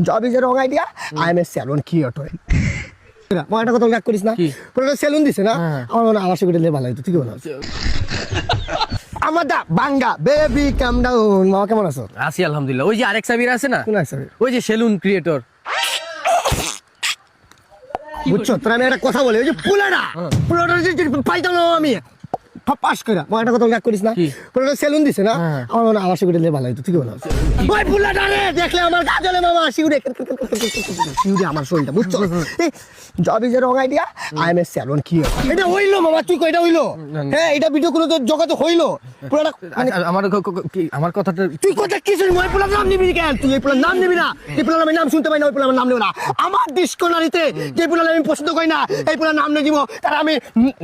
Job is a wrong idea, I am a salon creator. মই একটা কথা রাগ করিস না, পুরো সেলুন দিছে না, আমার মনে আমার সেগুলো ভালো হতো। তুই কি বলো? আমার দা বাঙ্গা বেবি কাম ডাউন। মামা কেমন আছো? আছি আলহামদুলিল্লাহ। ওই যে আরেক সাবির আছে না, কোন সাবির? ওই যে সেলুন ক্রিয়েটর। বুঝছো তোর আমি একটা কথা বলি, ওই যে পুলাটা যে পাইতাম না আমি পাস করে। মই একটা কথা রাগ করিস না, পুরো সেলুন দিছে না, আমার মনে আমার সেগুলো ভালো হতো। তুই কি বলো? ওই পুলাটা রে দেখলে আমার গা জ্বলে মামা, শিউরে শিউরে আমার শরীরটা। বুঝছো job is a wrong idea, I am a salon creator. এটা হইলো মামা, তুই কইটা হইলো? হ্যাঁ এটা ভিডিও কোনো তো জগতে হইলো পুরাটা। আমার কথাটা তুই কথা কিছু মই পুলার নাম নিবি কেন? তুই এই পুলার নাম নিবি না? এই পুলার আমি নাম শুনতে পাই না, ওই পুলার নাম নেব না। আমার ডিসকোনারিতে যে পুলার আমি পছন্দ করি না, এই পুলার নাম নিয়ে দিব। তার আমি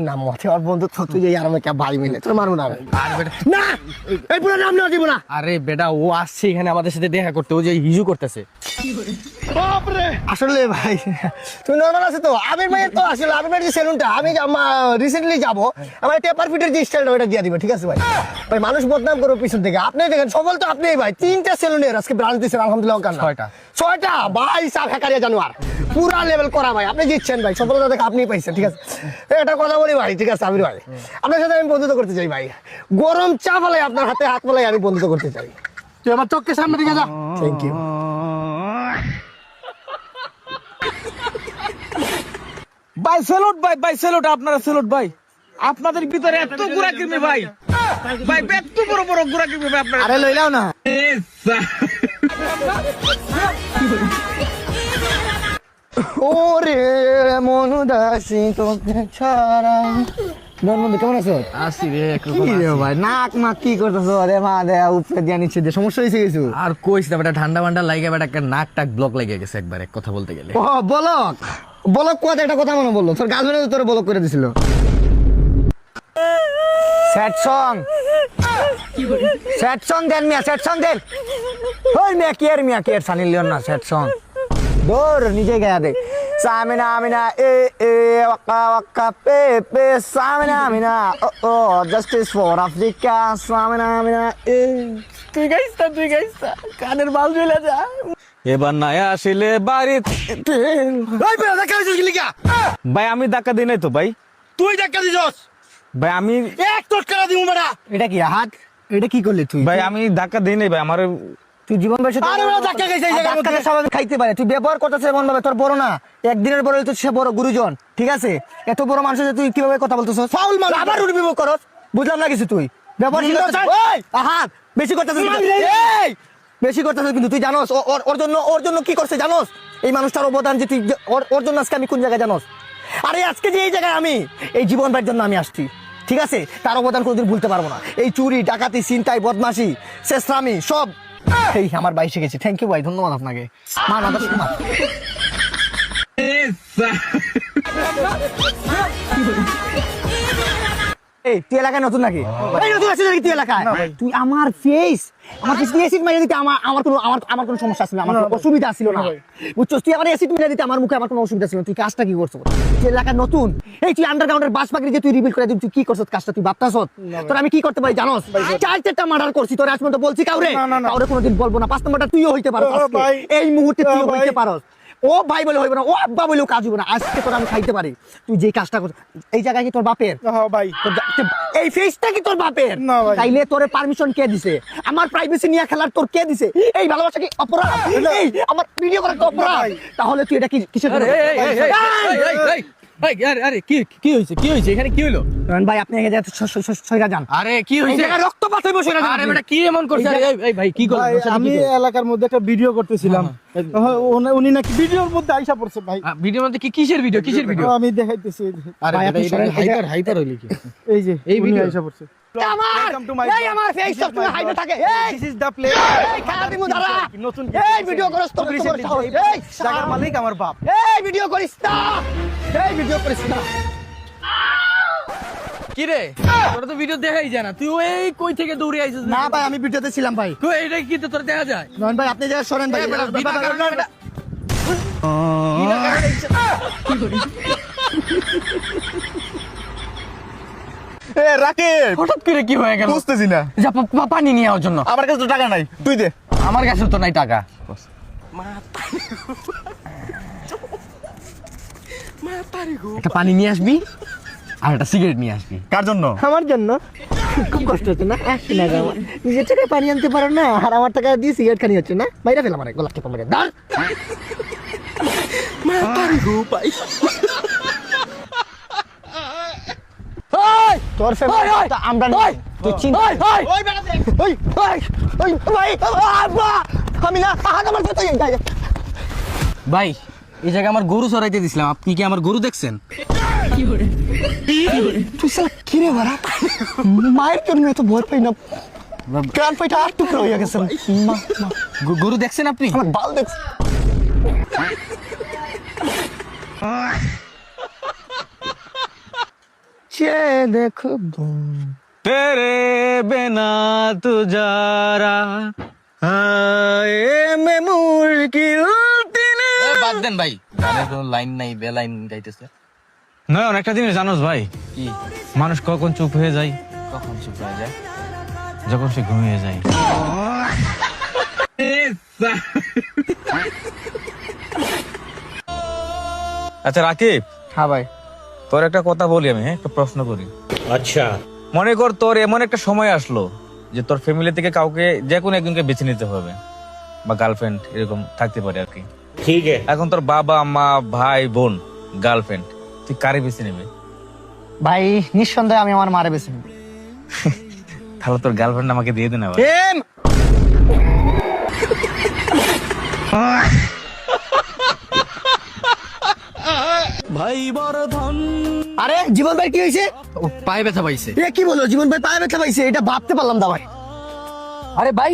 নাম মাঠে আর বন্ধু তুই যে আর আমাকে ভাই মিলে তোর মারবো না না, এই পুলার নাম নেওয়া দিব না। আরে বেটা ও আসছে এখানে আমাদের সাথে দেখা করতে, ও যে হিজু করতেছে। আসলে ভাই তুমি নরমাল আছে তো? আবির ভাইয়ের তো আসলে আবির ভাইয়ের যে সেলুনটা আমি রিসেন্টলি যাবো, আমার টেপার ফিটের যে স্টাইলটা ওটা দিয়ে দিবে, ঠিক আছে ভাই? ভাই মানুষ বদনাম করো পিছন থেকে। আপনি দেখেন সফল তো আপনি ভাই, 3টা সেলুনের আজকে ব্রাঞ্চ দিচ্ছেন আলহামদুলিল্লাহ। 6টা ভাই সাফ হ্যাকারিয়া জানোয়ার পুরা লেভেল করা ভাই। আপনি জিতছেন ভাই, সফলতা দেখে আপনি পাইছেন, ঠিক আছে? এটা কথা বলি ভাই, ঠিক আছে? আবির ভাই আপনার সাথে আমি বন্ধুত্ব করতে চাই ভাই। গরম চা ফেলাই আপনার হাতে হাত ফেলাই আমি বন্ধুত্ব করতে চাই। তুই আমার চোখের সামনে দিকে যা। থ্যাংক ইউ ভাই স্যালুট ভাই, ভাই স্যালুট, আপনারা স্যালুট ভাই। আপনাদের ভিতরে এত গুড়া কিনবে ভাই, ভাই এত বড় বড় গুড়া কিনবে ভাই আপনারা। আরে লইলাও না। ওরে মনুদাসী তোকে ছাড়া। বন্ধু কেমন আছো? আসি রে কি রে ভাই নাক মাক কি করতেছো? আরে মা দে উপরে দিয়া নিচে দিয়ে সমস্যা হয়েছে কিছু? আর কইস না বেটা, ঠান্ডা মান্ডা লাগে বেটা, একটা নাক টাক ব্লক লেগে গেছে একবার, এক কথা বলতে গেলে। ও বলক বলক কোয়াতে একটা কথা মনে বললো, তোর গার্লফ্রেন্ড তোর বলক করে দিছিল। স্যাড সং দেন মিয়া, স্যাড সং দেন। ওই মিয়া কেয়ার সানি লিওন না, স্যাড সং দৌর নিজে গায়া দে। সামিনা আমিনা এ ওয়াকা ওয়াকা পে পে সামিনা আমিনা ও জাস্টিস ফর আফ্রিকা সামিনা আমিনা এ। তুই গাইস কানের বাল জ্বলে যা। এবার নাই আসলে বাড়ি। ওই বেটা দেখা হইছিস কি লিগা? ভাই আমি ধাক্কা দিই নাই তো ভাই। তুই দেখা দিছস ভাই আমি এক টটকারা দিমু বেটা। এটা কি হাত? এটা কি করলি তুই? ভাই আমি ধাক্কা দিই নাই ভাই, আমার তুই জীবন বয়সে আরে বেটা ধাক্কা খাইছিস এই জায়গার মধ্যে। সবাই খাইতে পারে, তুই ব্যবহার করতেছিস এমন ভাবে তোর বড় না, একদিনের বড় হইতো সে বড় গুরুজন, ঠিক আছে? এত বড় মানুষ যে তুই কিভাবে কথা বলতেছস? ফাউল মানুষ আবার রুটি বিভোগ করস, বুঝলাম না কিছু। তুই ব্যবহার ওই আহা বেশি করতেছিস এই বেশি করতেছিস কিন্তু তুই জানোস ওর জন্য কি করছে জানোস? এই মানুষটার অবদান যে তুই ওর জন্য আজকে আমি কোন জায়গায় জানোস? আরে আজকে যে এই জায়গায় আমি এই জীবন ভাইয়ের জন্য আমি আসছি, ঠিক আছে? তার অবদান কোনোদিন ভুলতে পারবো না। এই চুরি ডাকাতি ছিনতাই বদমাশি শেষরামি সব এই আমার ভাই শিখেছি। থ্যাংক ইউ ভাই, ধন্যবাদ আপনাকে। মা না দশ কুমার এই তুই এলাকায় নতুন নাকি? এই নতুন আছিস নাকি তুই এলাকায়? তুই আমার ফেস দিয়ে এসিড মাইরে দিতে আমার কোনো সমস্যা ছিল না, আমার কোনো অসুবিধা ছিল না, বুঝছস? তুই আমার এসিড মাইরে দিতে আমার মুখে আমার কোনো অসুবিধা ছিল না। তুই কাজটা কি করছিস? তুই এলাকায় নতুন, এই তুই আন্ডারগ্রাউন্ডের বাস পাকড়ি যে তুই রিভিল করে দিবি, তুই কি করছিস কাজটা? তুই ভাবতাছস তোর আমি কি করতে পারি জানোস? 4টা মার্ডার করছি, তোর আজ পর্যন্ত বলছি কাউরে? কোনোদিন বলবো না। 5 নম্বরটা তুইও হইতে পারস, এই মুহূর্তে তুইও হইতে পারস। ও ভাই বলে হইব না, ও আব্বা বলেও কাজ হইব না। আজকে তোর আমি খাইতে পারি। তুই যে কাজটা করছিস এই জায়গায় কি তোর বাপের? ভাই এই ফেসটা কি তোর বাপের? তাইলে তোরে পারমিশন কে দিছে? আমার প্রাইভেসি নিয়ে খেলার তোর কে দিছে? এই ভালোবাসা কি অপরাধ? এই আমার ভিডিও করা তো অপরাধ? তাহলে তুই এটা কি কিসের জন্য? আরে কি হয়েছে এখানে? কি হলো ভাই আপনি এখানে সইরা যান। আরে কি হয়েছে? রক্তপাত হইব, সইরা যান। আরে বেটা কি এমন করছে? এই ভাই কি করলি? আমি এলাকার মধ্যে একটা ভিডিও করতেছিলাম, উনি নাকি ভিডিওর মধ্যে আইসা পড়ছে ভাই। ভিডিওর মধ্যে কিসের ভিডিও? আমি দেখাইতেছি। আরে হাইপার হইলি কি? এই যে এই ভিডিও আইসা পড়ছে। আমার ফেস সব সময় হাইপে থাকে। This is the play. এই খারাপ দিমু দাঁড়া। নতুন এই ভিডিও করছ তো এই জায়গার মালিক আমার বাপ। এই ভিডিও করিস না, এই ভিডিও করিস না। কি রে তোরা তো ভিডিও দেখাই যায় না, তুই এই কই থেকে দৌড়ে আইছিস? না ভাই আমি ভিডিওতে ছিলাম ভাই। তুই এটা কি তোর দেখা যায়? নয়ন ভাই আপনি যা সরেন ভাই। রাকেশ হঠাৎ করে কি হয়ে গেল? বুঝতেছি না। যা পানি নিয়ে আওয়ার জন্য। আমার কাছে তো টাকা নাই, তুই দে। আমার কাছে তো নাই টাকা। একটা পানি নিয়ে আসবি আর একটা সিগারেট নিয়ে আসবি। কার জন্য? আমার জন্য খুব কষ্ট হচ্ছে না? আসছি না গো, আমার নিজের টাকায় পানি আনতে পারো না, আর আমার টাকা দিয়ে সিগারেট খানি হচ্ছে না? বাইরে ফেলাম মানে গোলাপ টেপা মেরে দাঁড়। তোর ফ্যামিলি আমরা নই, তুই চিন্তা আমি না হাত আমার সাথে গায়ে। ভাই এই জায়গায় আমার গরু চড়াইতে দিছিলাম, আপনি কি আমার গরু দেখছেন? তুই সালা কিরে বাড়া, মায়ের জন্য এত ভয় পাই না, কান পাইটা আর টুকরো হয়ে গেছে। মা মা গরু দেখছেন আপনি? আমার বাল দেখছ? যে দেখো तेरे बिना तुझारा में मुश्किल বাদ দেন ভাই, গানের কোনো লাইন নাই, বেলাইন গাইতেছে। নয়ন, একটা জিনিস জানোস ভাই, কি? মানুষ কখন চুপ হয়ে যায়? কখন চুপ হয়ে যায়? যখন সে ঘুমিয়ে যায়। আচ্ছা রাকিব, হ্যাঁ ভাই, তোর একটা কথা বলি আমি, একটা প্রশ্ন করি। আচ্ছা, মনে কর তোর এমন একটা সময় আসলো যে তোর ফ্যামিলি থেকে কাউকে, যে কোনো একজনকে বেছে নিতে হবে, বা গার্লফ্রেন্ড এরকম থাকতে পারে আর কি। ঠিক আছে, এখন তোর বাবা মা ভাই বোন গার্লফ্রেন্ড, তুই কারে বেছে নেবে? ভাই নিঃসন্দেহে আমি আমার মারে বেছে নেব। তাহলে তোর গার্লফ্রেন্ড আমাকে দিয়ে দে না ভাই। আরে জীবন ভাই কি হয়েছে? ও পায়ে ব্যথা পাইছে। এ কি বলো, জীবন ভাই পায়ে ব্যথা পাইছে? এটা ভাবতে পারলাম না ভাই। আরে ভাই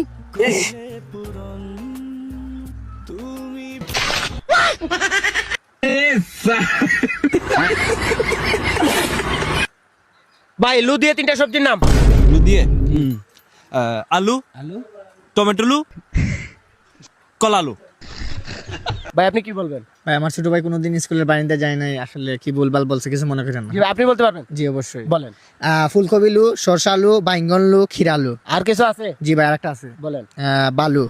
ভাই লু দিয়ে 3টা সবজির নাম। লু দিয়ে আলু, টমেটো লু, কলালু। ভাই আপনি কি বলবেন? ভাই আমার ছোট ভাই কোনোদিন স্কুলের বারান্দা যায় নাই, আসলে কি ভুলভাল বলছে কিছু মনে করেন না। জি ভাই, আপনি বলতে পারবেন? জি অবশ্যই। বলেন। ফুলকপি লু, সরষা লু, বাইঙ্গন লু, খিরা লু। আর কিছু আছে? জি ভাই আরেকটা আছে। বলেন। বালু।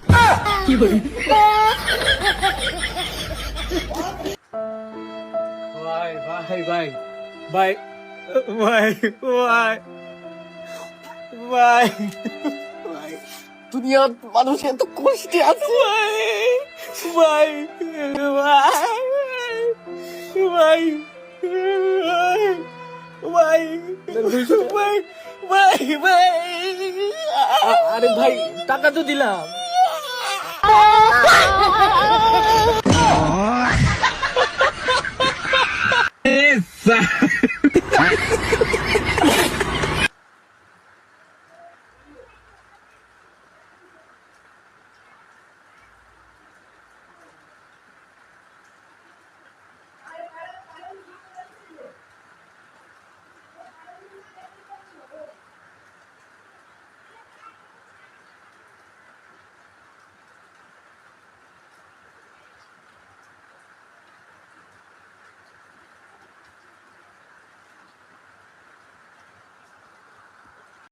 ভাই ভাই ভাই ভাই ভাই ভাই ভাই দুনিয়ার মানুষ এত কষ্টে আছে। ভাই ভাই ভাই ভাই ভাই ভাই আরে ভাই টাকা তো দিলাম।